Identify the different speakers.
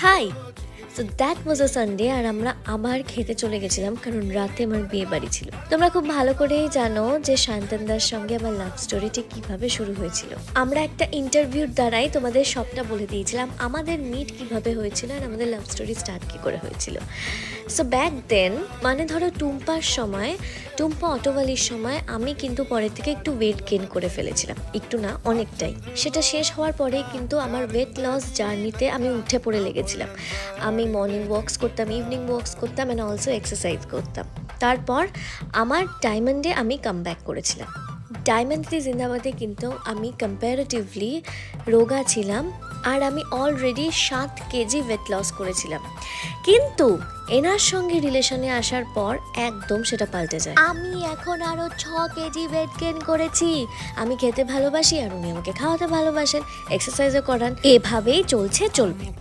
Speaker 1: High. So that was a Sunday আর আমরা আবার খেতে চলে গেছিলাম কারণ রাতে আমার বিয়ে বাড়ি ছিল। তোমরা খুব ভালো করেই জানো যে শান্তনদার সঙ্গে আমার লাভ স্টোরিটি কিভাবে শুরু হয়েছিল। আমরা একটা ইন্টারভিউর দ্বারাই তোমাদের সবটা বলে দিয়েছিলাম আমাদের মিট কিভাবে হয়েছিল আর আমাদের লাভ স্টোরি স্টার্ট কি করে হয়েছিল। সো ব্যাক দেন মানে ধরো টুম্পা অটোওয়ালির সময় আমি কিন্তু পরের থেকে একটু ওয়েট গেইন করে ফেলেছিলাম, একটু না অনেকটাই। সেটা শেষ হওয়ার পরেই কিন্তু আমার ওয়েট লস জার্নিতে আমি উঠে পড়ে লেগেছিলাম। আমি মর্নিং ওয়াকস করতাম, ইভিনিং ওয়াকস করতাম অ্যান্ড অলসো এক্সারসাইজ করতাম। তারপর আমার ডায়মন্ডে আমি কাম ব্যাক করেছিলাম। ডায়মন্ডে জিন্দাবাদে কিন্তু আমি কম্প্যারেটিভলি রোগা ছিলাম আর আমি অলরেডি 7 কেজি ওয়েট লস করেছিলাম, কিন্তু এনার সঙ্গে রিলেশনে আসার পর একদম সেটা পাল্টে যায়। আমি এখন আরও 6 কেজি ওয়েট গেইন করেছি। আমি খেতে ভালোবাসি আর উনি আমাকে খাওয়াতে ভালোবাসেন, এক্সারসাইজও করান। এভাবেই চলবে।